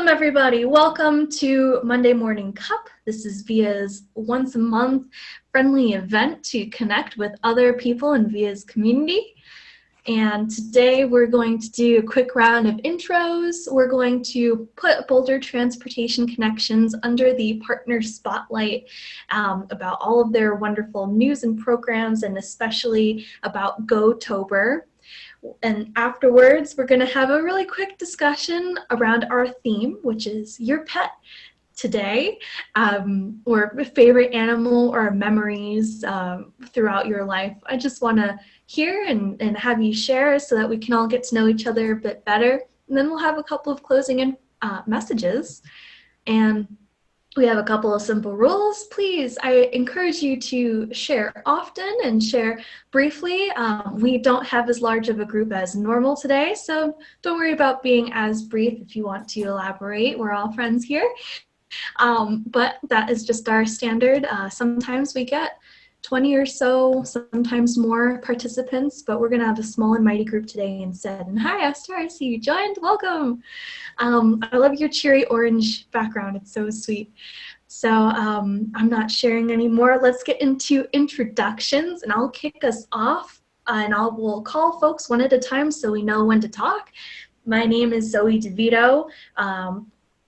Welcome, everybody. Welcome to Monday Morning Cup. This is Via's once a month friendly event to connect with other people in Via's community. And today we're going to do a quick round of intros. We're going to put Boulder Transportation Connections under the partner spotlight about all of their wonderful news and programs, and especially about Go-Tober. And afterwards, we're going to have a really quick discussion around our theme, which is your pet today, or favorite animal or memories throughout your life. I just want to hear and have you share so that we can all get to know each other a bit better. And then we'll have a couple of closing messages. And we have a couple of simple rules. Please, I encourage you to share often and share briefly. We don't have as large of a group as normal today, so don't worry about being as brief if you want to elaborate. We're all friends here. But that is just our standard. Sometimes we get 20 or so, sometimes more participants, but we're gonna have a small and mighty group today instead. And hi, Esther, I see you joined, welcome. I love your cheery orange background, it's so sweet. So I'm not sharing anymore. Let's get into introductions, and I'll kick us off, and we'll call folks one at a time so we know when to talk. My name is Zoe DeVito.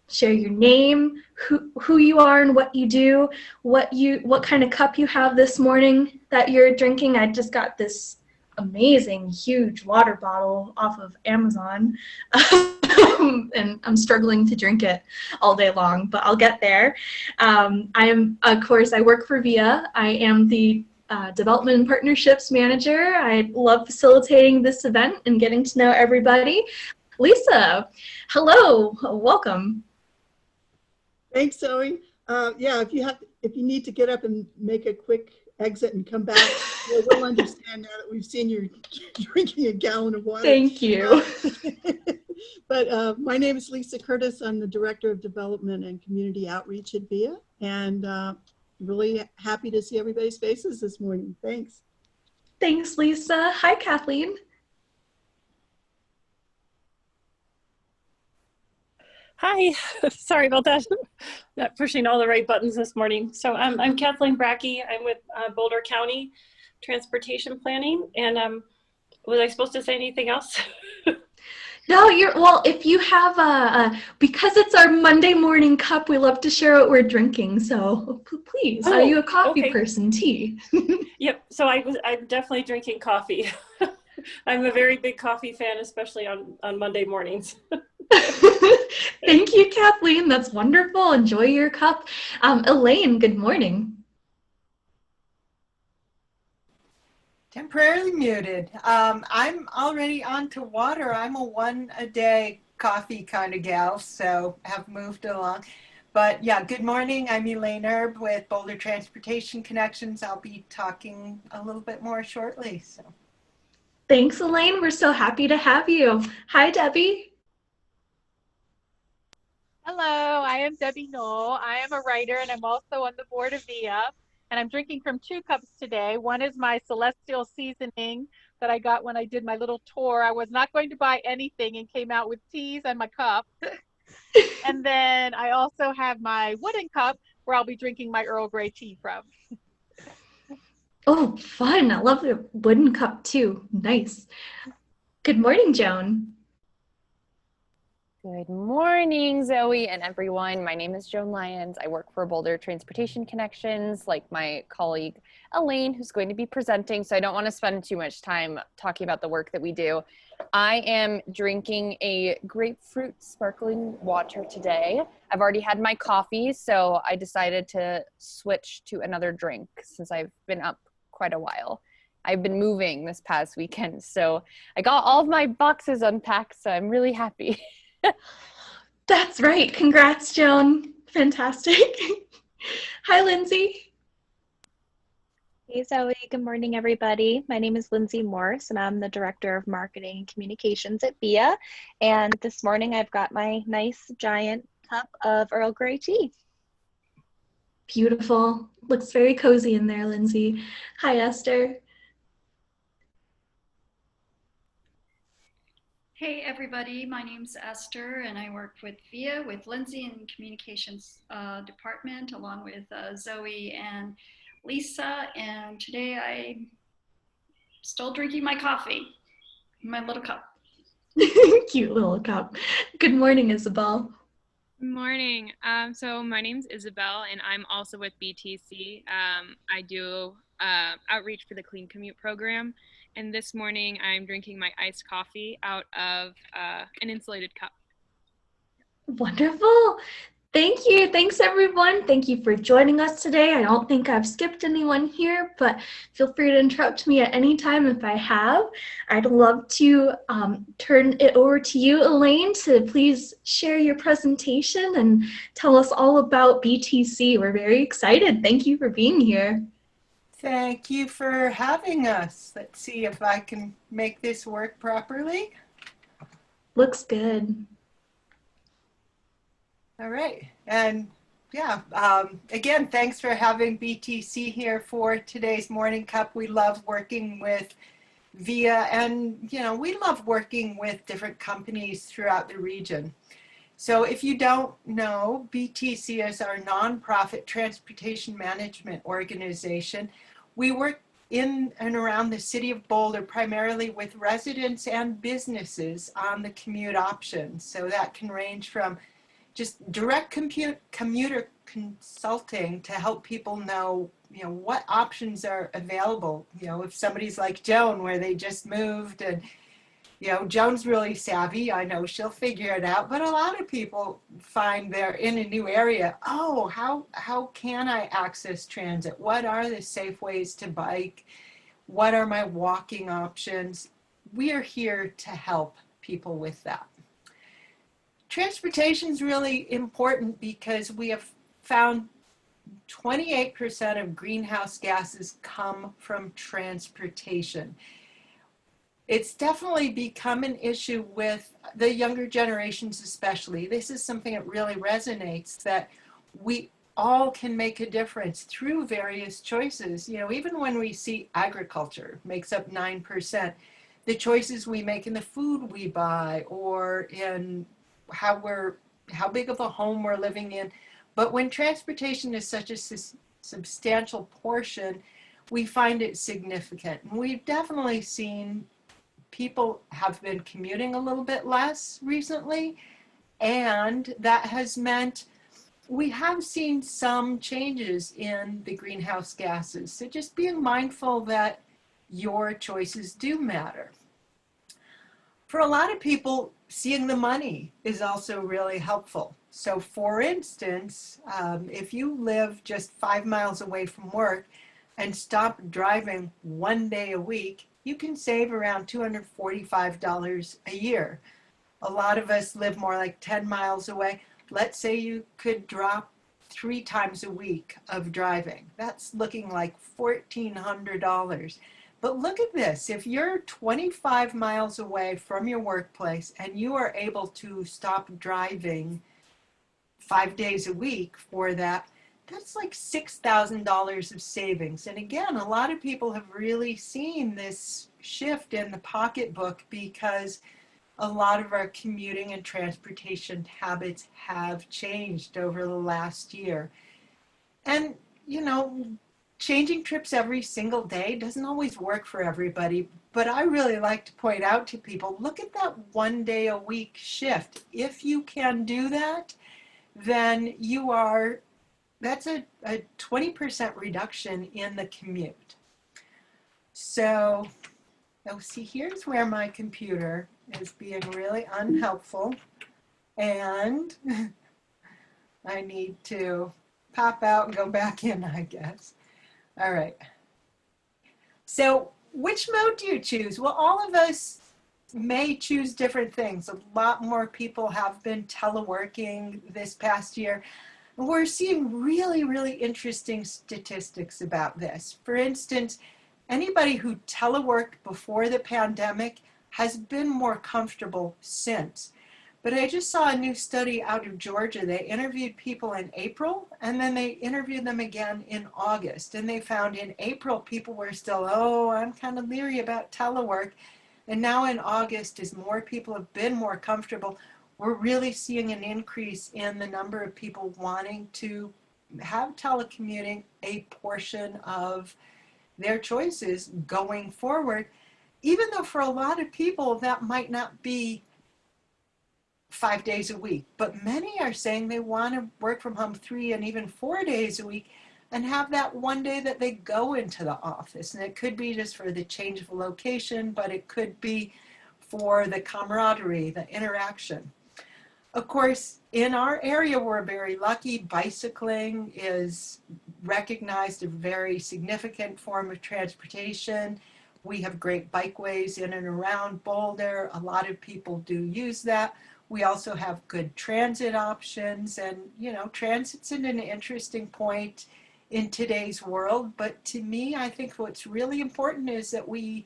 Share your name, who you are and what you do, what kind of cup you have this morning that you're drinking. I just got this amazing huge water bottle off of Amazon and I'm struggling to drink it all day long, but I'll get there. I work for Via. I am the Development and Partnerships Manager. I love facilitating this event and getting to know everybody. Lisa, hello, welcome. Thanks, Zoe. If you need to get up and make a quick exit and come back, we'll understand now that we've seen you drinking a gallon of water. Thank you. But my name is Lisa Curtis. I'm the Director of Development and Community Outreach at VIA, and really happy to see everybody's faces this morning. Thanks. Thanks, Lisa. Hi, Kathleen. Hi, sorry about that. Not pushing all the right buttons this morning. So I'm Kathleen Brackey. I'm with Boulder County Transportation Planning. And was I supposed to say anything else? No, if you have because it's our Monday morning cup, we love to share what we're drinking. So please, are you a coffee person, tea? Yep, so I'm definitely drinking coffee. I'm a very big coffee fan, especially on Monday mornings. Thank you, Kathleen. That's wonderful. Enjoy your cup. Elaine, good morning. Temporarily muted. I'm already on to water. I'm a one-a-day coffee kind of gal, so have moved along. But yeah, good morning. I'm Elaine Erb with Boulder Transportation Connections. I'll be talking a little bit more shortly. So. Thanks, Elaine. We're so happy to have you. Hi, Debbie. Hello, I am Debbie Knoll. I am a writer and I'm also on the board of VIA. And I'm drinking from two cups today. One is my celestial seasoning that I got when I did my little tour. I was not going to buy anything and came out with teas and my cup. And then I also have my wooden cup where I'll be drinking my Earl Grey tea from. Oh, fun. I love the wooden cup too. Nice. Good morning, Joan. Good morning, Zoe and everyone. My name is Joan Lyons. I work for Boulder Transportation Connections, like my colleague Elaine, who's going to be presenting, so I don't want to spend too much time talking about the work that we do. I am drinking a grapefruit sparkling water today. I've already had my coffee, so I decided to switch to another drink since I've been up quite a while. I've been moving this past weekend, so I got all of my boxes unpacked, so I'm really happy. That's right. Congrats, Joan. Fantastic. Hi, Lindsay. Hey, Zoe. Good morning, everybody. My name is Lindsay Morse, and I'm the Director of Marketing and Communications at VIA. And this morning, I've got my nice giant cup of Earl Grey tea. Beautiful. Looks very cozy in there, Lindsay. Hi, Esther. Hey everybody, my name's Esther and I work with Via with Lindsay in the communications department along with Zoe and Lisa, and today I'm still drinking my coffee in my little cup. Cute little cup. Good morning, Isabel. Good morning. So my name's Isabel, and I'm also with BTC. I do outreach for the Clean Commute program, and this morning I'm drinking my iced coffee out of an insulated cup. Wonderful. Thank you. Thanks, everyone. Thank you for joining us today. I don't think I've skipped anyone here, but feel free to interrupt me at any time if I have. I'd love to turn it over to you, Elaine, to please share your presentation and tell us all about BTC. We're very excited. Thank you for being here. Thank you for having us. Let's see if I can make this work properly. Looks good. All right. And yeah, again, thanks for having BTC here for today's Morning Cup. We love working with Via, and we love working with different companies throughout the region. So if you don't know, BTC is our nonprofit transportation management organization. We work in and around the city of Boulder, primarily with residents and businesses on the commute options. So that can range from just direct commuter consulting to help people know, what options are available. If somebody's like Joan, where they just moved and, Joan's really savvy. I know she'll figure it out. But a lot of people find they're in a new area. Oh, how can I access transit? What are the safe ways to bike? What are my walking options? We are here to help people with that. Transportation is really important because we have found 28% of greenhouse gases come from transportation. It's definitely become an issue with the younger generations especially. This is something that really resonates, that we all can make a difference through various choices. Even when we see agriculture makes up 9%, the choices we make in the food we buy or in how big of a home we're living in. But when transportation is such a substantial portion, we find it significant. And we've definitely seen people have been commuting a little bit less recently, and that has meant we have seen some changes in the greenhouse gases. So just being mindful that your choices do matter. For a lot of people, seeing the money is also really helpful. So for instance, if you live just 5 miles away from work and stop driving 1 day a week, you can save around $245 a year. A lot of us live more like 10 miles away. Let's say you could drop 3 times a week of driving. That's looking like $1,400. But look at this, if you're 25 miles away from your workplace and you are able to stop driving 5 days a week for that, that's like $6,000 of savings. And again, a lot of people have really seen this shift in the pocketbook because a lot of our commuting and transportation habits have changed over the last year. And, changing trips every single day doesn't always work for everybody, but I really like to point out to people, look at that 1 day a week shift. If you can do that, then that's a 20% reduction in the commute. So, see, here's where my computer is being really unhelpful, and I need to pop out and go back in, I guess. All right. So which mode do you choose? Well, all of us may choose different things. A lot more people have been teleworking this past year. We're seeing really, really interesting statistics about this. For instance, anybody who teleworked before the pandemic has been more comfortable since. But I just saw a new study out of Georgia. They interviewed people in April, and then they interviewed them again in August. And they found in April, people were still, I'm kind of leery about telework. And now in August, as more people have been more comfortable, we're really seeing an increase in the number of people wanting to have telecommuting a portion of their choices going forward, even though for a lot of people that might not be 5 days a week. But many are saying they want to work from home 3 and even 4 days a week and have that one day that they go into the office. And it could be just for the change of location, but it could be for the camaraderie, the interaction. Of course, in our area, we're very lucky. Bicycling is recognized a very significant form of transportation. We have great bikeways in and around Boulder. A lot of people do use that. We also have good transit options, and transit's an interesting point in today's world. But to me, I think what's really important is that we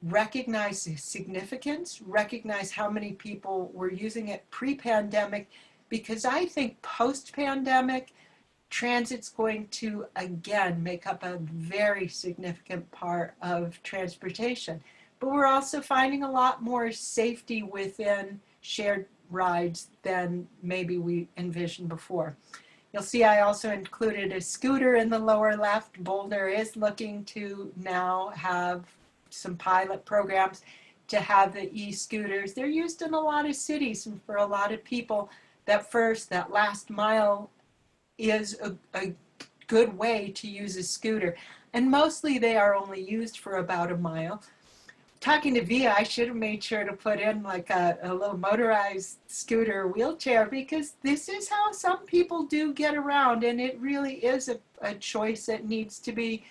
recognize the significance, recognize how many people were using it pre-pandemic, because I think post-pandemic, transit's going to again make up a very significant part of transportation. But we're also finding a lot more safety within shared rides than maybe we envisioned before. You'll see I also included a scooter in the lower left. Boulder is looking to now have some pilot programs to have the e-scooters. They're used in a lot of cities, and for a lot of people, that last mile is a good way to use a scooter. And mostly they are only used for about a mile. Talking to Via, I should have made sure to put in like a little motorized scooter wheelchair, because this is how some people do get around, and it really is a choice that needs to be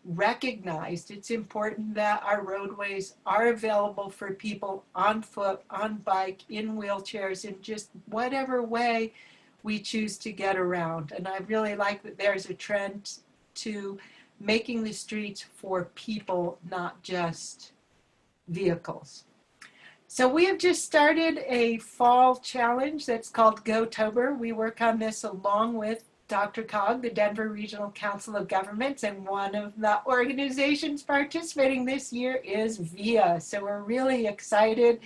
recognized. It's important that our roadways are available for people on foot, on bike, in wheelchairs, in just whatever way we choose to get around. And I really like that there's a trend to making the streets for people, not just vehicles. So we have just started a fall challenge that's called GoTober. We work on this along with Dr. Cog, the Denver Regional Council of Governments, and one of the organizations participating this year is Via. So we're really excited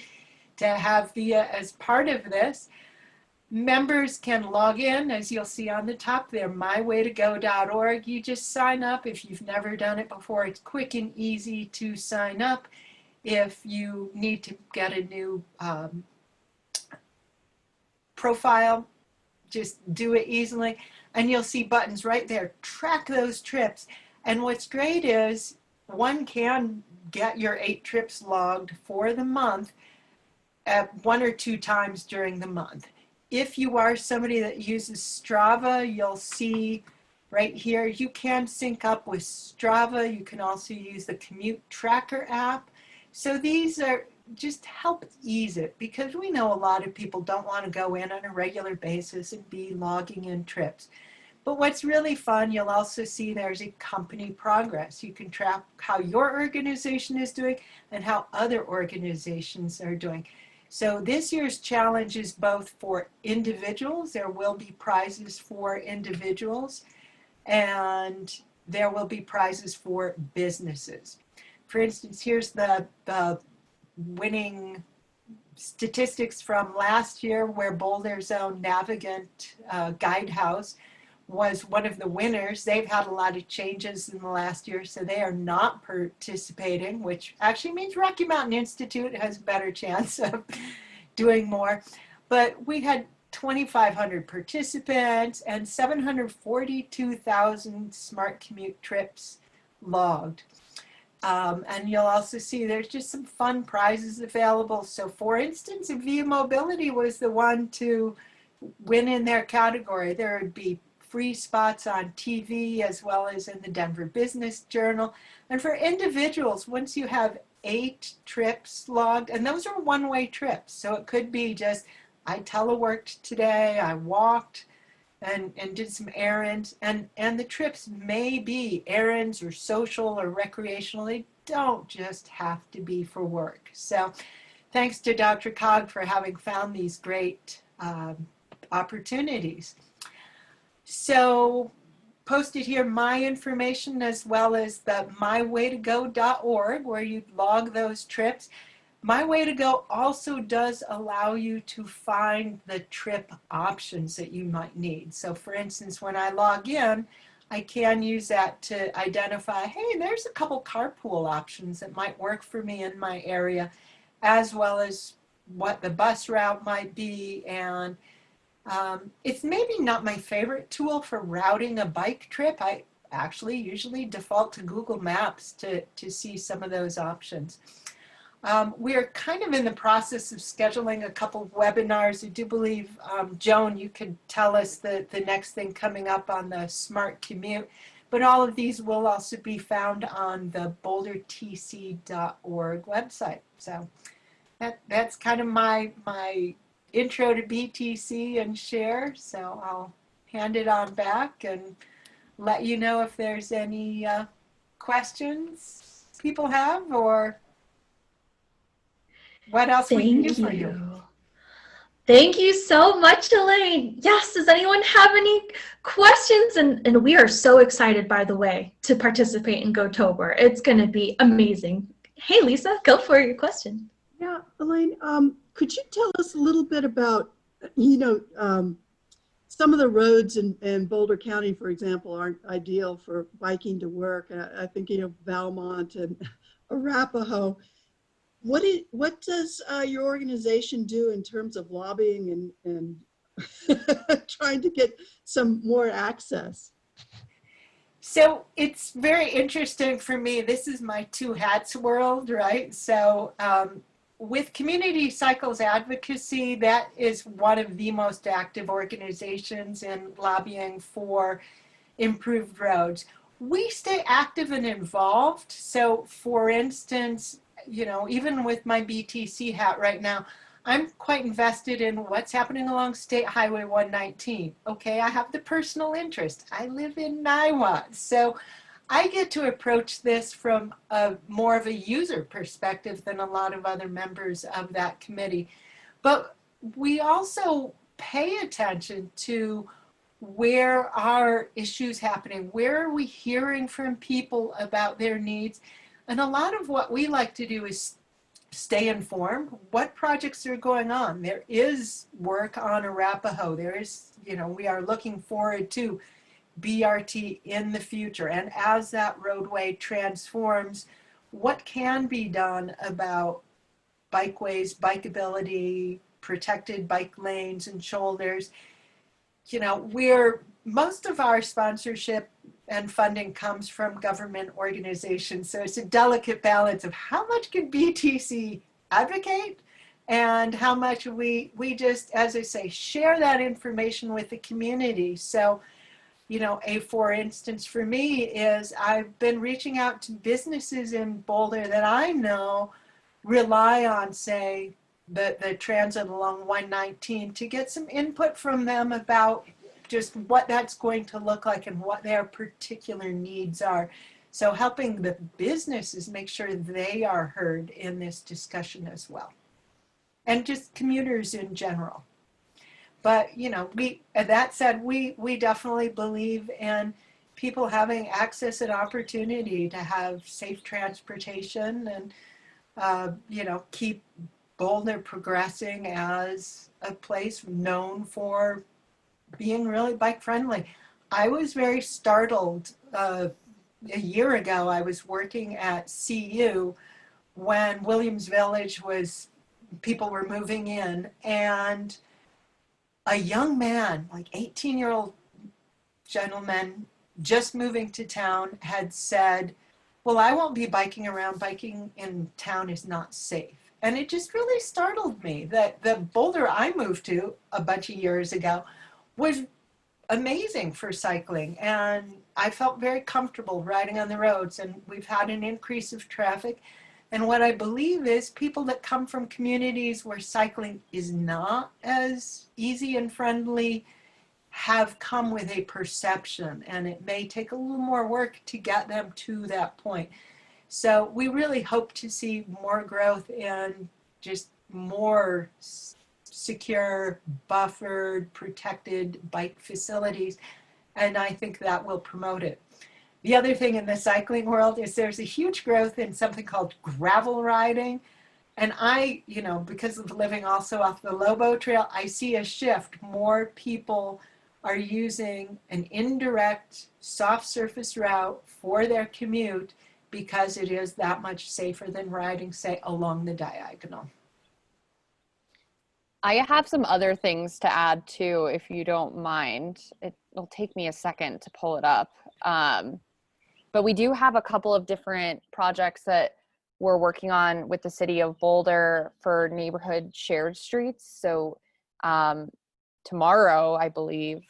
to have Via as part of this. Members can log in, as you'll see on the top there, mywaytogo.org. You just sign up. If you've never done it before, it's quick and easy to sign up. If you need to get a new profile, just do it easily. And you'll see buttons right there. Track those trips. And what's great is one can get your 8 trips logged for the month at 1 or 2 times during the month. If you are somebody that uses Strava, you'll see right here, you can sync up with Strava. You can also use the Commute Tracker app. So these are just help ease it, because we know a lot of people don't want to go in on a regular basis and be logging in trips. But what's really fun, you'll also see there's a company progress. You can track how your organization is doing and how other organizations are doing. So this year's challenge is both for individuals. There will be prizes for individuals, and there will be prizes for businesses. For instance, here's the winning statistics from last year, where Boulder's own Navigant Guidehouse was one of the winners. They've had a lot of changes in the last year, so they are not participating, which actually means Rocky Mountain Institute has a better chance of doing more. But we had 2,500 participants and 742,000 smart commute trips logged. And you'll also see there's just some fun prizes available. So for instance, if Via Mobility was the one to win in their category, there would be free spots on TV as well as in the Denver Business Journal. And for individuals, once you have 8 trips logged, and those are one-way trips, so it could be just, I teleworked today, I walked and did some errands, and the trips may be errands or social or recreational. They don't just have to be for work. So thanks to Dr. Cog for having found these great opportunities. So posted here my information as well as the mywaytogo.org, where you log those trips. My Way to Go also does allow you to find the trip options that you might need. So for instance, when I log in, I can use that to identify, hey, there's a couple carpool options that might work for me in my area, as well as what the bus route might be. And it's maybe not my favorite tool for routing a bike trip. I actually usually default to Google Maps to see some of those options. We're kind of in the process of scheduling a couple of webinars. I do believe, Joan, you could tell us the next thing coming up on the smart commute, but all of these will also be found on the bouldertc.org website. So that's kind of my intro to BTC and share. So I'll hand it on back and let you know if there's any questions people have, or what else we can do for you. Thank you so much, Elaine. Yes, does anyone have any questions? And we are so excited, by the way, to participate in GoTober. It's going to be amazing. Hey, Lisa, go for your question. Yeah, Elaine, could you tell us a little bit about, some of the roads in Boulder County, for example, aren't ideal for biking to work. I think, Valmont and Arapahoe. What does your organization do in terms of lobbying and trying to get some more access? So it's very interesting for me. This is my two hats world, right? So with Community Cycles Advocacy, that is one of the most active organizations in lobbying for improved roads. We stay active and involved. So for instance, even with my BTC hat right now, I'm quite invested in what's happening along State Highway 119. Okay, I have the personal interest. I live in Niwot, so I get to approach this from more of a user perspective than a lot of other members of that committee. But we also pay attention to where are issues happening, where are we hearing from people about their needs. And a lot of what we like to do is stay informed. What projects are going on? There is work on Arapahoe. There is, we are looking forward to BRT in the future. And as that roadway transforms, what can be done about bikeways, bikeability, protected bike lanes and shoulders? Most of our sponsorship and funding comes from government organizations. So it's a delicate balance of how much can BTC advocate and how much we just, as I say, share that information with the community. So, for instance, for me is I've been reaching out to businesses in Boulder that I know rely on, say, the transit along 119 to get some input from them about just what that's going to look like and what their particular needs are. So helping the businesses make sure they are heard in this discussion as well. And just commuters in general. But, that said, we definitely believe in people having access and opportunity to have safe transportation and, keep Boulder progressing as a place known for being really bike friendly. I was very startled a year ago. I was working at CU when Williams Village people were moving in, and a young man, like 18-year-old gentleman just moving to town, had said, well, I won't be biking around. Biking in town is not safe. And it just really startled me that the Boulder I moved to a bunch of years ago was amazing for cycling. And I felt very comfortable riding on the roads, and we've had an increase of traffic. And what I believe is people that come from communities where cycling is not as easy and friendly have come with a perception, and it may take a little more work to get them to that point. So we really hope to see more growth in just more secure, buffered, protected bike facilities, and I think that will promote it. The other thing in the cycling world is there's a huge growth in something called gravel riding. And I, because of living also off the Lobo Trail, I see a shift. More people are using an indirect soft surface route for their commute because it is that much safer than riding, say, along the diagonal. I have some other things to add too, if you don't mind. It'll take me a second to pull it up. But we do have a couple of different projects that we're working on with the city of Boulder for neighborhood shared streets. So tomorrow, I believe,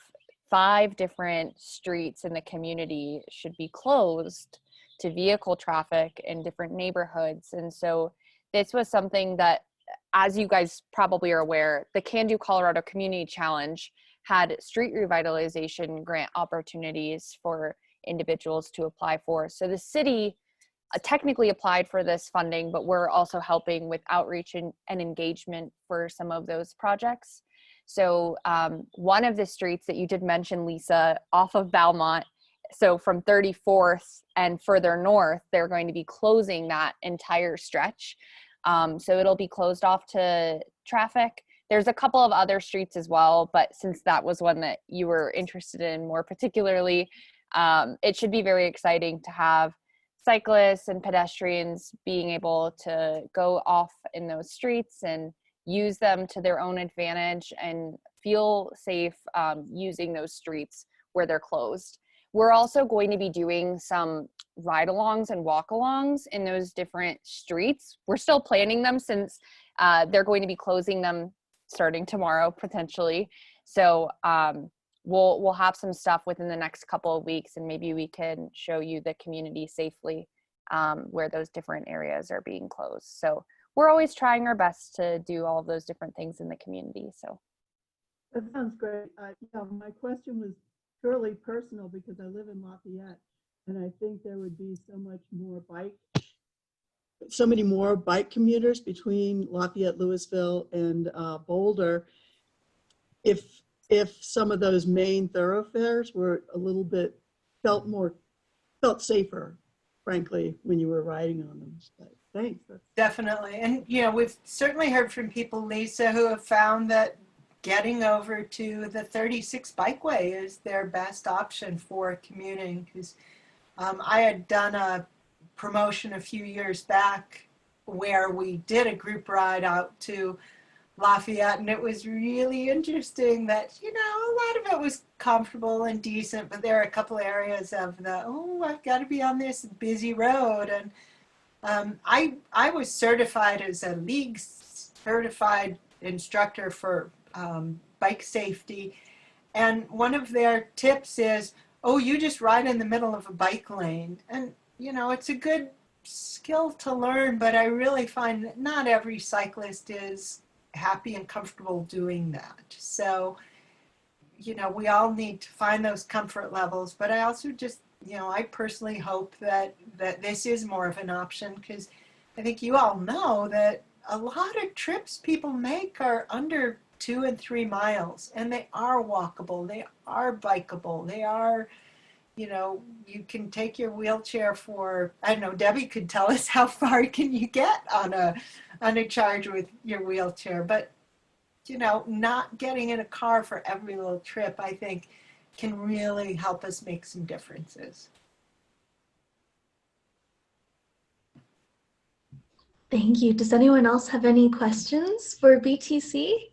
5 different streets in the community should be closed to vehicle traffic in different neighborhoods. And so this was something that, as you guys probably are aware, the Can Do Colorado Community Challenge had street revitalization grant opportunities for individuals to apply for. So the city technically applied for this funding, but we're also helping with outreach and engagement for some of those projects. So one of the streets that you did mention, Lisa, off of Valmont, so from 34th and further north, they're going to be closing that entire stretch. So it'll be closed off to traffic. There's a couple of other streets as well, but since that was one that you were interested in more particularly, it should be very exciting to have cyclists and pedestrians being able to go off in those streets and use them to their own advantage and feel safe using those streets where they're closed. We're also going to be doing some ride-alongs and walk-alongs in those different streets. We're still planning them since they're going to be closing them starting tomorrow potentially. So we'll have some stuff within the next couple of weeks, and maybe we can show you the community safely where those different areas are being closed. So we're always trying our best to do all of those different things in the community. So that sounds great. My question was purely personal because I live in Lafayette, and I think there would be so many more bike commuters between Lafayette, Louisville, and Boulder if some of those main thoroughfares were a little bit felt safer, frankly, when you were riding on them. But thanks. Definitely. And, we've certainly heard from people, Lisa, who have found that getting over to the 36 bikeway is their best option for commuting. Because I had done a promotion a few years back where we did a group ride out to Lafayette, and it was really interesting that, a lot of it was comfortable and decent, but there are a couple areas of I've got to be on this busy road. And I was certified as a league certified instructor for bike safety. And one of their tips is, you just ride in the middle of a bike lane. And, it's a good skill to learn, but I really find that not every cyclist is happy and comfortable doing that. So, we all need to find those comfort levels, but I also just, I personally hope that this is more of an option, because I think you all know that a lot of trips people make are under 2 and 3 miles, and they are walkable, they are bikeable, they are, you can take your wheelchair for, I don't know, Debbie could tell us how far can you get on a charge with your wheelchair, but, not getting in a car for every little trip, I think, can really help us make some differences. Thank you. Does anyone else have any questions for BTC?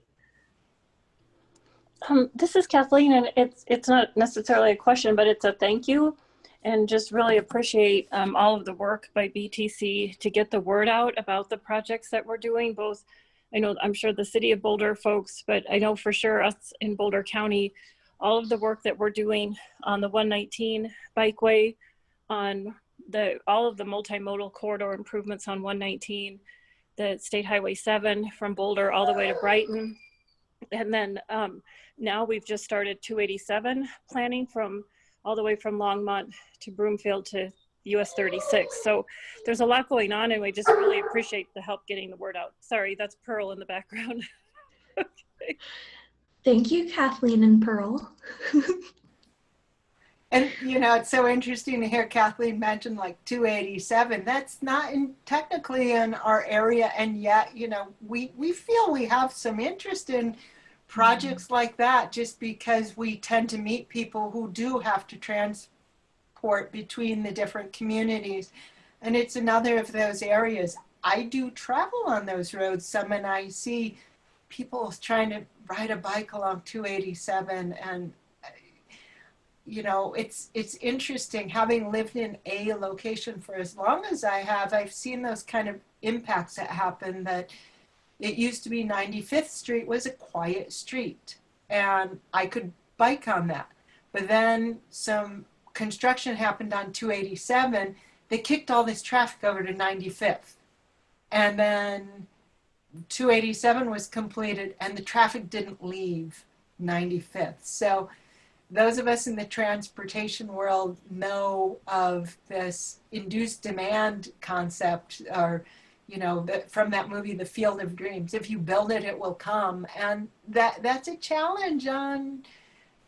This is Kathleen, and it's not necessarily a question, but it's a thank you, and just really appreciate all of the work by BTC to get the word out about the projects that we're doing. Both, I'm sure the City of Boulder folks, but I know for sure us in Boulder County, all of the work that we're doing on the 119 bikeway, on all of the multimodal corridor improvements on 119, the State Highway 7 from Boulder all the way to Brighton. And then now we've just started 287 planning from all the way from Longmont to Broomfield to US 36. So there's a lot going on, and we just really appreciate the help getting the word out. Sorry, that's Pearl in the background. Okay. Thank you, Kathleen and Pearl. And, you know, it's so interesting to hear Kathleen mention like 287. That's not technically in our area. And yet, you know, we feel we have some interest in projects like that just because we tend to meet people who do have to transport between the different communities. And it's another of those areas. I do travel on those roads some, and I see people trying to ride a bike along 287, and you know, it's interesting. Having lived in a location for as long as I have, I've seen those kind of impacts that happen. That it used to be 95th Street was a quiet street, and I could bike on that. But then some construction happened on 287. They kicked all this traffic over to 95th, and then 287 was completed, and the traffic didn't leave 95th. So those of us in the transportation world know of this induced demand concept, or, you know, from that movie, The Field of Dreams. If you build it, it will come. And that's a challenge on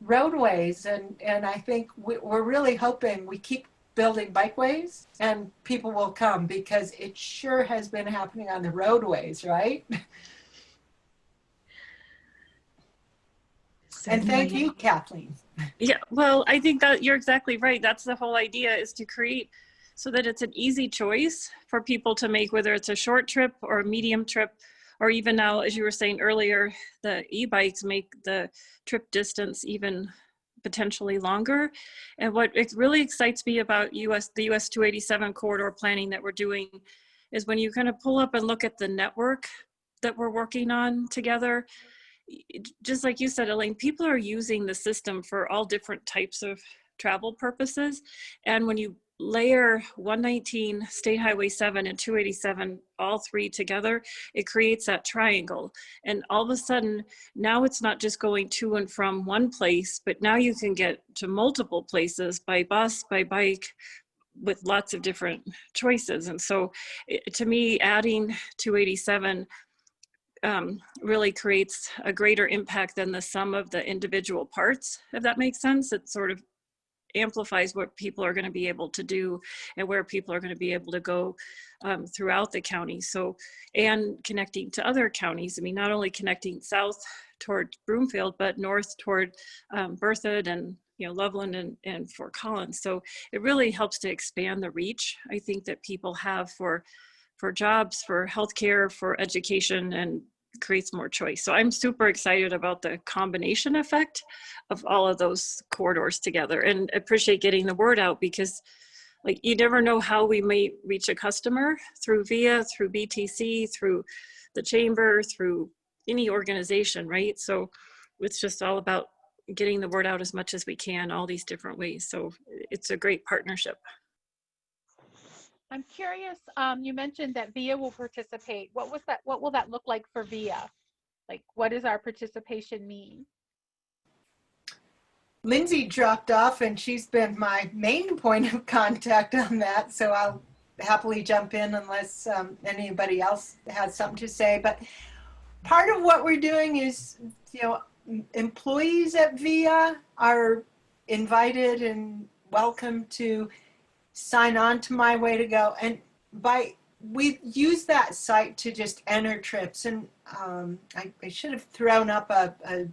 roadways. And I think we're really hoping we keep building bikeways and people will come, because it sure has been happening on the roadways, right? And thank you, Kathleen. Yeah, well, I think that you're exactly right. That's the whole idea, is to create so that it's an easy choice for people to make, whether it's a short trip or a medium trip, or even now, as you were saying earlier, the e-bikes make the trip distance even potentially longer. And what it really excites me about the US 287 corridor planning that we're doing is when you kind of pull up and look at the network that we're working on together. Just like you said, Elaine, people are using the system for all different types of travel purposes. And when you layer 119, State Highway 7, and 287, all three together, it creates that triangle. And all of a sudden, now it's not just going to and from one place, but now you can get to multiple places by bus, by bike, with lots of different choices. And so to me, adding 287 really creates a greater impact than the sum of the individual parts, if that makes sense. It sort of amplifies what people are going to be able to do and where people are going to be able to go throughout the county. So, and connecting to other counties. I mean, not only connecting south toward Broomfield, but north toward Berthoud and, you know, Loveland and Fort Collins. So it really helps to expand the reach, I think, that people have for jobs, for healthcare, for education, and creates more choice. So I'm super excited about the combination effect of all of those corridors together, and appreciate getting the word out, because like, you never know how we may reach a customer through VIA, through BTC, through the chamber, through any organization, right? So it's just all about getting the word out as much as we can, all these different ways. So it's a great partnership. I'm curious, you mentioned that VIA will participate. What will that look like for VIA? Like, what does our participation mean? Lindsay dropped off, and she's been my main point of contact on that. So I'll happily jump in unless anybody else has something to say. But part of what we're doing is, you know, employees at VIA are invited and welcome to sign on to My Way to Go. And we use that site to just enter trips. And I should have thrown up a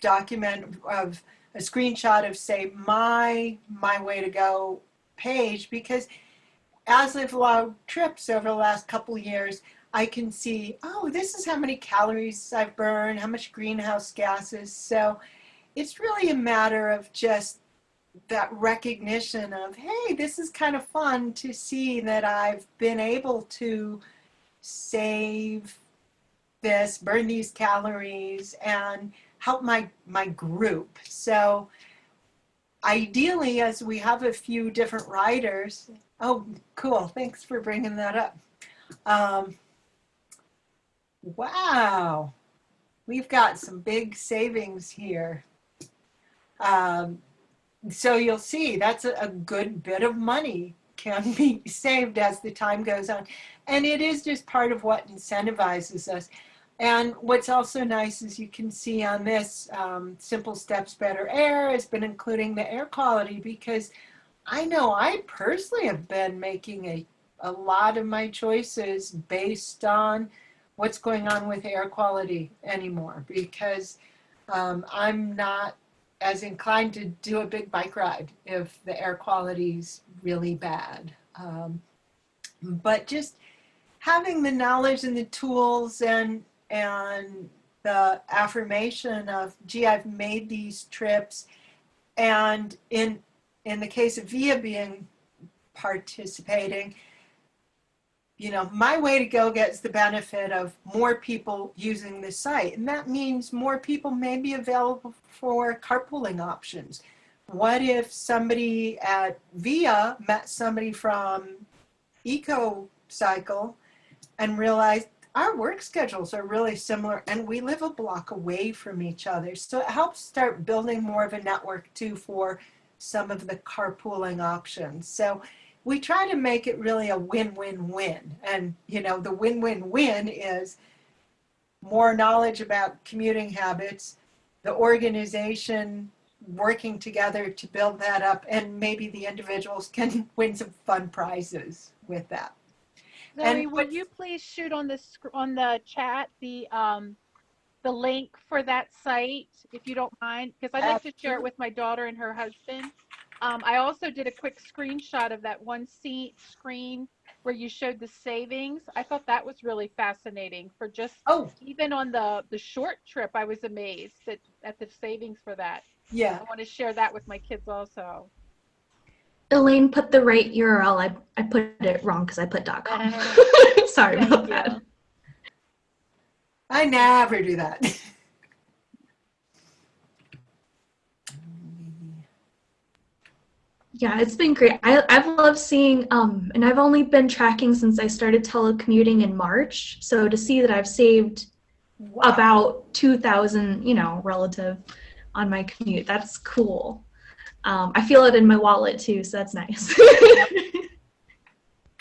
document of a screenshot of, say, my Way to Go page, because as I've logged trips over the last couple of years, I can see, oh, this is how many calories I've burned, how much greenhouse gases. So it's really a matter of just that recognition of, hey, this is kind of fun to see that I've been able to save this, burn these calories, and help my group. So ideally, as we have a few different riders, oh, cool, thanks for bringing that up. Wow, we've got some big savings here. So you'll see that's a good bit of money can be saved as the time goes on. And it is just part of what incentivizes us. And what's also nice is you can see on this Simple Steps Better Air has been including the air quality, because I know I personally have been making a lot of my choices based on what's going on with air quality anymore, because I'm not as inclined to do a big bike ride if the air quality's really bad. But just having the knowledge and the tools and the affirmation of, gee, I've made these trips, and in the case of Via being participating, you know, my way to go gets the benefit of more people using the site. And that means more people may be available for carpooling options. What if somebody at Via met somebody from EcoCycle and realized our work schedules are really similar and we live a block away from each other? So it helps start building more of a network too for some of the carpooling options. So we try to make it really a win-win-win. And, you know, the win-win-win is more knowledge about commuting habits, the organization working together to build that up, and maybe the individuals can win some fun prizes with that. Zoe, will you please shoot on the chat the link for that site, if you don't mind, because I'd like to share it with my daughter and her husband. I also did a quick screenshot of that one screen where you showed the savings. I thought that was really fascinating for just, even on the short trip, I was amazed at the savings for that. Yeah. I want to share that with my kids also. Elaine put the right URL. I put it wrong because I put .com. Sorry about that. I never do that. Yeah, it's been great. I've loved seeing, and I've only been tracking since I started telecommuting in March. So to see that I've saved about 2,000, you know, relative on my commute, that's cool. I feel it in my wallet too, so that's nice.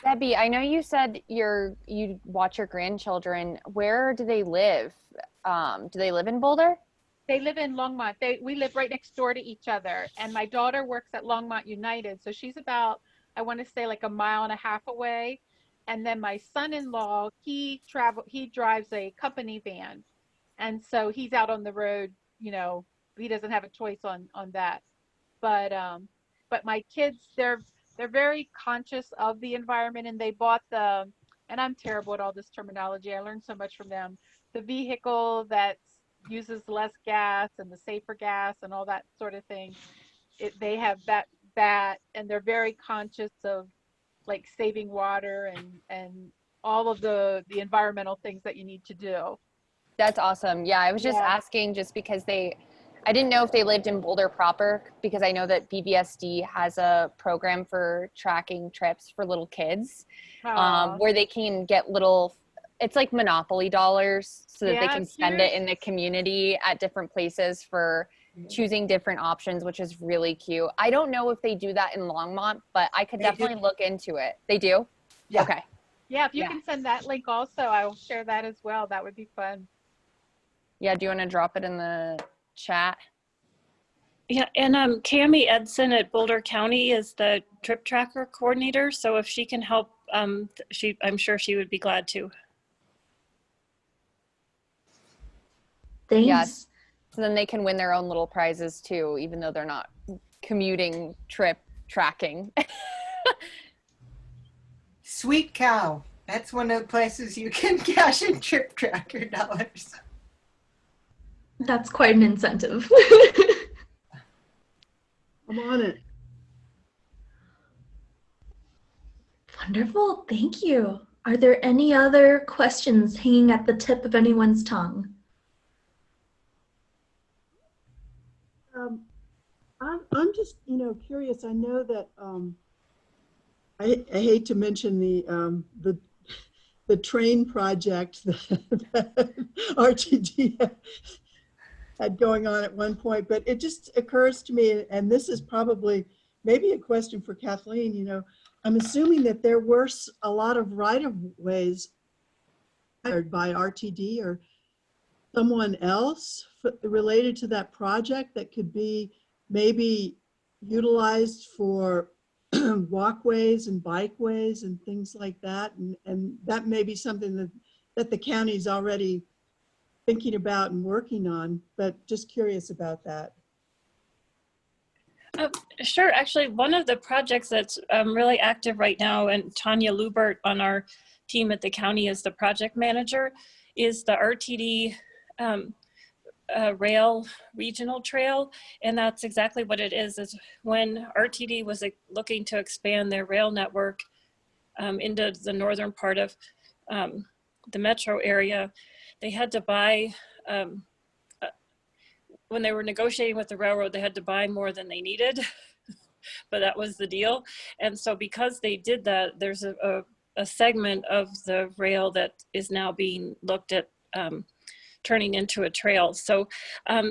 Debbie, I know you said you watch your grandchildren. Where do they live? Do they live in Boulder? They live in Longmont. We live right next door to each other. And my daughter works at Longmont United. So she's about, I want to say, like a mile and a half away. And then my son-in-law, he drives a company van. And so he's out on the road, you know, he doesn't have a choice on that. But my kids, they're very conscious of the environment, and they bought and I'm terrible at all this terminology. I learned so much from them. The vehicle that uses less gas and the safer gas and all that sort of thing. They have that, and they're very conscious of like saving water and all of the environmental things that you need to do. That's awesome. Yeah, I was just asking just because I didn't know if they lived in Boulder proper, because I know that BVSD has a program for tracking trips for little kids, where they can get it's like Monopoly dollars so that they can spend it in the community at different places for choosing different options, which is really cute. I don't know if they do that in Longmont, but I could definitely look into it. They do? Yeah. Okay. Yeah, if you can send that link also, I will share that as well. That would be fun. Yeah, do you want to drop it in the chat? Yeah, and Cami Edson at Boulder County is the trip tracker coordinator. So if she can help, I'm sure she would be glad to. Thanks. Yes. So then they can win their own little prizes too, even though they're not commuting trip tracking. Sweet cow. That's one of the places you can cash in trip tracker dollars. That's quite an incentive. I'm on it. Wonderful. Thank you. Are there any other questions hanging at the tip of anyone's tongue? I'm just, curious. I know that I hate to mention the train project that RTD had going on at one point, but it just occurs to me, and this is probably maybe a question for Kathleen. I'm assuming that there were a lot of right-of-ways by RTD, or someone else related to that project that could be maybe utilized for walkways and bikeways and things like that? And that may be something that the county's already thinking about and working on, but just curious about that. Sure. Actually, one of the projects that's really active right now, and Tanya Lubert on our team at the county is the project manager, is the RTD rail regional trail. And that's exactly what it is when RTD was looking to expand their rail network into the northern part of the metro area, they had to buy, when they were negotiating with the railroad, they had to buy more than they needed, but that was the deal. And so because they did that, there's a segment of the rail that is now being looked at turning into a trail. So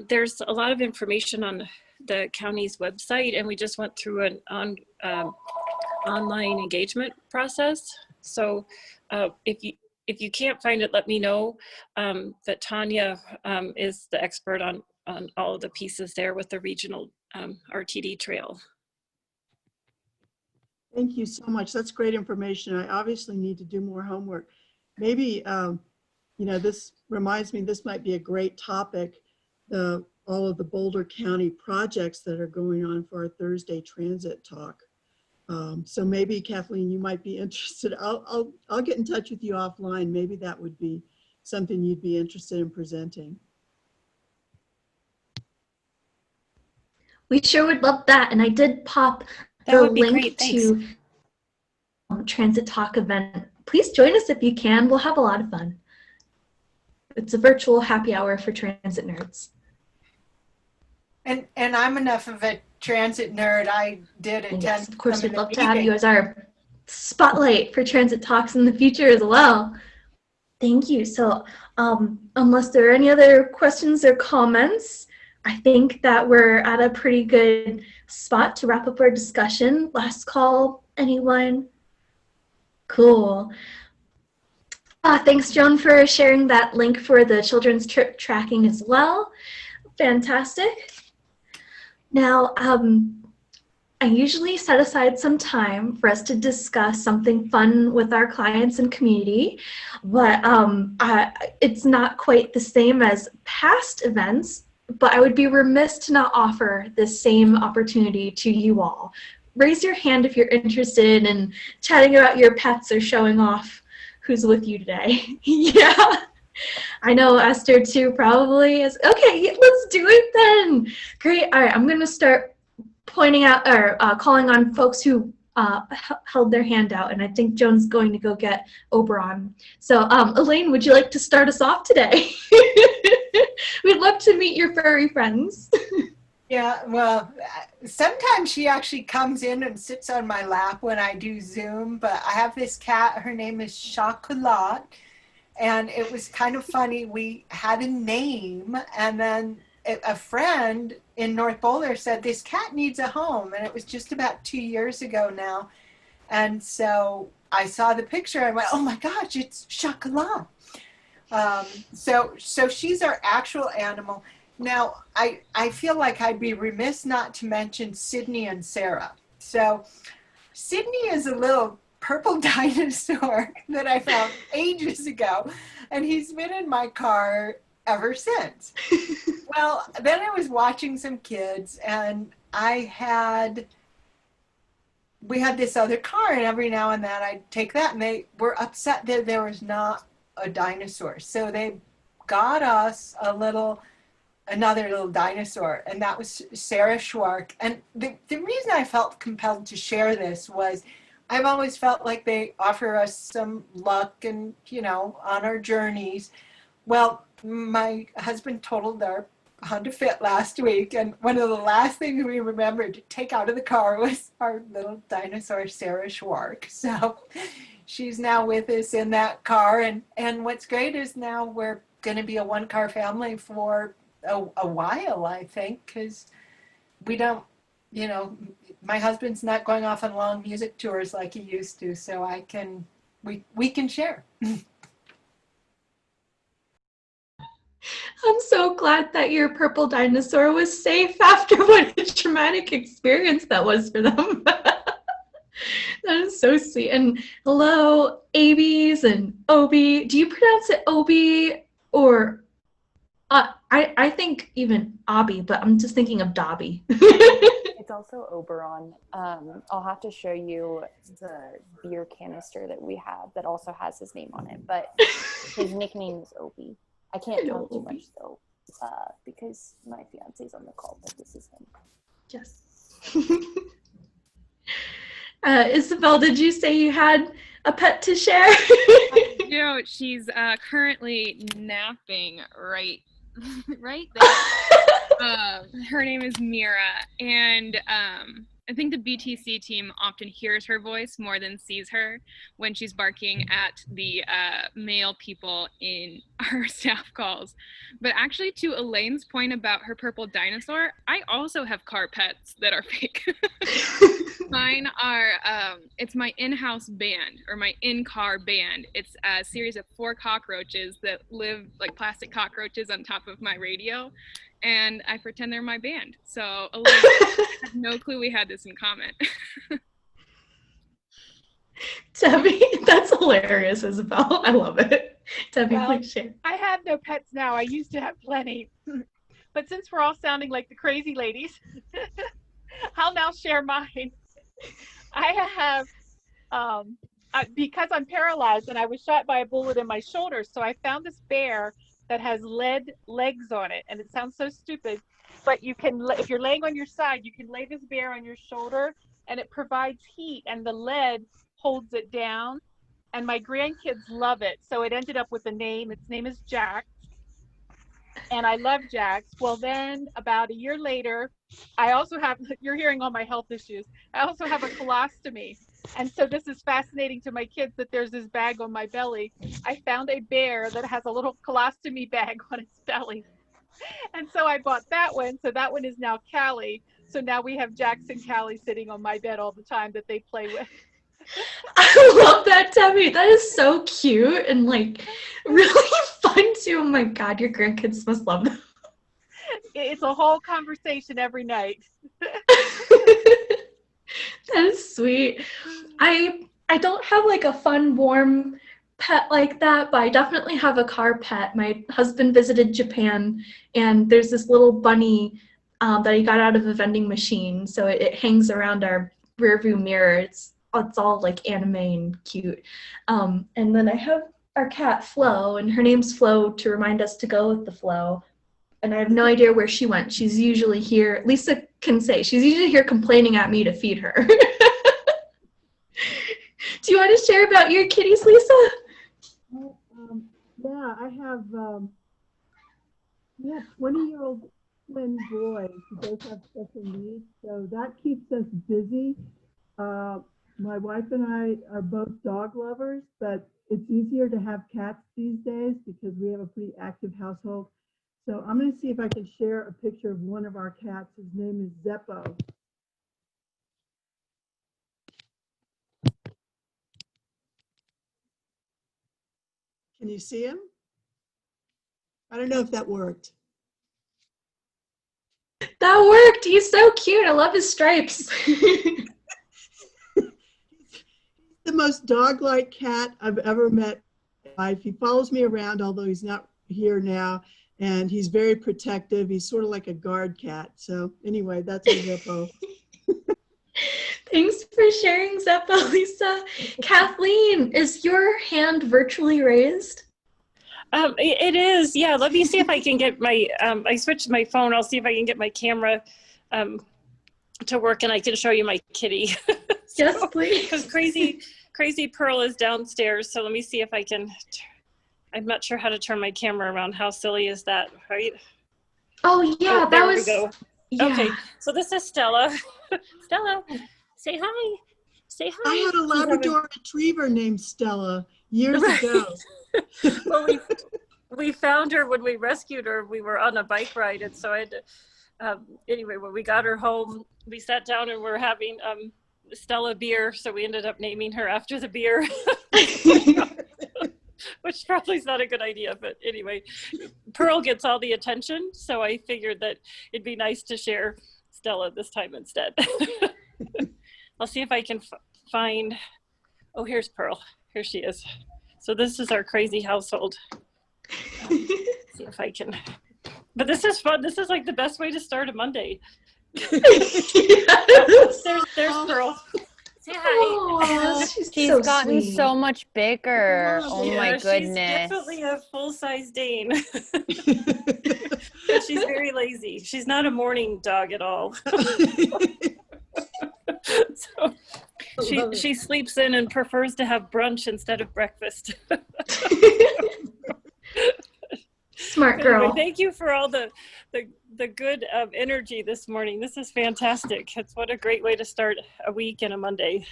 there's a lot of information on the county's website, and we just went through an online engagement process. So if you can't find it, let me know. That Tanya is the expert on all of the pieces there with the regional RTD trail. Thank you so much. That's great information. I obviously need to do more homework. Maybe, you know, this reminds me, this might be a great topic, all of the Boulder County projects that are going on for our Thursday transit talk. So maybe Kathleen, you might be interested. I'll get in touch with you offline. Maybe that would be something you'd be interested in presenting. We sure would love that. And I did pop the link to Transit Talk event. Please join us if you can. We'll have a lot of fun. It's a virtual happy hour for transit nerds. And I'm enough of a transit nerd. I did attend. Yes, of course, we'd love to have you as our spotlight for Transit Talks in the future as well. Thank you. So unless there are any other questions or comments, I think that we're at a pretty good spot to wrap up our discussion. Last call, anyone? Cool. Thanks, Joan, for sharing that link for the children's trip tracking as well. Fantastic. Now, I usually set aside some time for us to discuss something fun with our clients and community, but it's not quite the same as past events, but I would be remiss to not offer this same opportunity to you all. Raise your hand if you're interested in chatting about your pets or showing off who's with you today. Yeah, I know Esther too probably is. Okay, let's do it then. Great. All right, I'm going to start pointing out or calling on folks who held their hand out, and I think Joan's going to go get Oberon. So Elaine, would you like to start us off today? We'd love to meet your furry friends. Yeah, well, sometimes she actually comes in and sits on my lap when I do Zoom, but I have this cat, her name is Chocolat, and it was kind of funny. We had a name, and then a friend in North Boulder said, this cat needs a home, and it was just about 2 years ago now. And so I saw the picture, and I went, oh my gosh, it's Chocolat. So she's our actual animal. Now, I feel like I'd be remiss not to mention Sydney and Sarah. So Sydney is a little purple dinosaur that I found ages ago, and he's been in my car ever since. Well, then I was watching some kids, and we had this other car, and every now and then I'd take that, and they were upset that there was not a dinosaur. So they got us another little dinosaur, and that was Sarah Schwark. And the reason I felt compelled to share this was I've always felt like they offer us some luck and, you know, on our journeys. Well, my husband totaled our Honda Fit last week, and one of the last things we remembered to take out of the car was our little dinosaur, Sarah Schwark. So she's now with us in that car, and what's great is now we're going to be a one-car family for a while, I think, because we don't, you know, my husband's not going off on long music tours like he used to, so we can share. I'm so glad that your purple dinosaur was safe after what a traumatic experience that was for them. That is so sweet. And hello, Abies and Obi. Do you pronounce it Obi or I think even Abi, but I'm just thinking of Dobby. It's also Oberon. I'll have to show you the beer canister that we have that also has his name on it, but his nickname is Obi. I can't talk too much though, because my fiance's on the call, but this is him. Yes. Isabel, did you say you had a pet to share? You know, she's currently napping right there. Her name is Mira, and I think the BTC team often hears her voice more than sees her when she's barking at the male people in our staff calls. But actually, to Elaine's point about her purple dinosaur, I also have car pets that are fake. Mine are, it's my in-house band, or my in-car band. It's a series of 4 cockroaches that live like plastic cockroaches on top of my radio, and I pretend they're my band. So Elaine had no clue we had this in common. Debbie, that's hilarious, Isabel. I love it. Debbie, Well, please share. I have no pets now. I used to have plenty. But since we're all sounding like the crazy ladies, I'll now share mine. I have, because I'm paralyzed and I was shot by a bullet in my shoulder, so I found this bear that has lead legs on it. And it sounds so stupid, but you can, if you're laying on your side, you can lay this bear on your shoulder and it provides heat and the lead holds it down. And my grandkids love it. So it ended up with a name. Its name is Jack. And I love Jax. Well, then about a year later, I also have, you're hearing all my health issues. I also have a colostomy. And so this is fascinating to my kids that there's this bag on my belly. I found a bear that has a little colostomy bag on its belly. And so I bought that one. So that one is now Callie. So now we have Jax and Callie sitting on my bed all the time that they play with. I love that, Debbie. That is so cute and like really fun too. Oh my God, your grandkids must love them. It's a whole conversation every night. That is sweet. I don't have like a fun, warm pet like that, but I definitely have a car pet. My husband visited Japan, and there's this little bunny that he got out of a vending machine. So it hangs around our rearview mirror. It's all like anime and cute. And then I have our cat Flo, and her name's Flo to remind us to go with the flow. And I have no idea where she went. She's usually here. Lisa can say she's usually here complaining at me to feed her. Do you want to share about your kitties, Lisa? Yeah, I have 20-year-old twin boys who both have special needs, so that keeps us busy. My wife and I are both dog lovers, but it's easier to have cats these days because we have a pretty active household. So I'm going to see if I can share a picture of one of our cats. His name is Zeppo. Can you see him? I don't know if that worked. That worked. He's so cute. I love his stripes. The most dog-like cat I've ever met in my life. He follows me around, although he's not here now, and he's very protective. He's sort of like a guard cat. So anyway, that's a Zeppo. Thanks for sharing, Zeppo, Lisa. Kathleen, is your hand virtually raised? It is, yeah. Let me see if I can get my, I switched my phone. I'll see if I can get my camera to work and I can show you my kitty. Yes, please. Because crazy Pearl is downstairs. So let me see if I can, I'm not sure how to turn my camera around. How silly is that, right? Oh, yeah, there that was, we go. yeah. Okay, so this is Stella. Stella, say hi. Say hi. I had a Labrador retriever named Stella years ago. Well, we found her when we rescued her. We were on a bike ride, and so I had to, anyway, when we got her home, we sat down and we're having Stella beer, so we ended up naming her after the beer. which probably is not a good idea, but anyway, Pearl gets all the attention, so I figured that it'd be nice to share Stella this time instead. I'll see if I can find, oh, here's Pearl. Here she is. So this is our crazy household. See if I can, but this is fun. This is like the best way to start a Monday. Yes. There's Pearl. Say hi. Oh, She's so gotten sweet. so much bigger. Oh Yeah, my she's goodness. definitely a full-size Dane. But she's very lazy. She's not a morning dog at all. So she sleeps in and prefers to have brunch instead of breakfast. Smart girl. Anyway, thank you for all the good energy this morning. This is fantastic. What a great way to start a week and a Monday.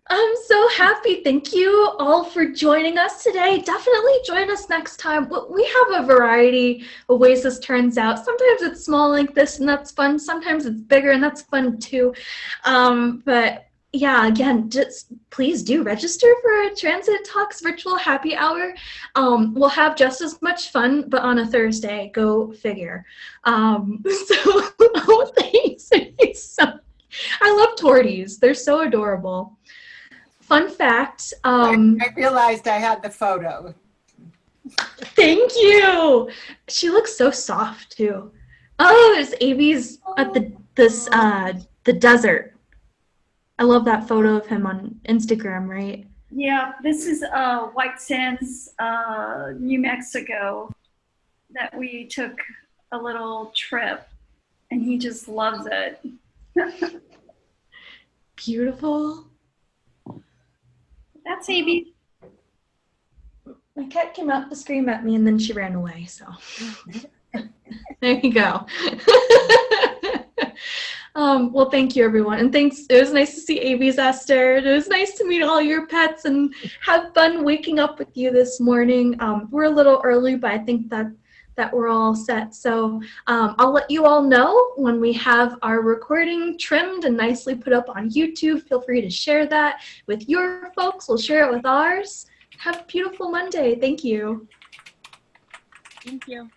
I'm so happy. Thank you all for joining us today. Definitely join us next time. We have a variety of ways this turns out. Sometimes it's small like this and that's fun. Sometimes it's bigger and that's fun too. But yeah, again, just please do register for a Transit Talks virtual happy hour. We'll have just as much fun, but on a Thursday. Go figure. Thanks. I love torties. They're so adorable. Fun fact. I realized I had the photo. Thank you. She looks so soft too. Oh, there's Avi's at the desert. I love that photo of him on Instagram, right? Yeah, this is White Sands, New Mexico, that we took a little trip, and he just loves it. Beautiful. That's Amy. My cat came out to scream at me and then she ran away, so there you go. Well, thank you, everyone. And thanks. It was nice to see Avi's, Esther. It was nice to meet all your pets and have fun waking up with you this morning. We're a little early, but I think that we're all set. So I'll let you all know when we have our recording trimmed and nicely put up on YouTube. Feel free to share that with your folks. We'll share it with ours. Have a beautiful Monday. Thank you. Thank you.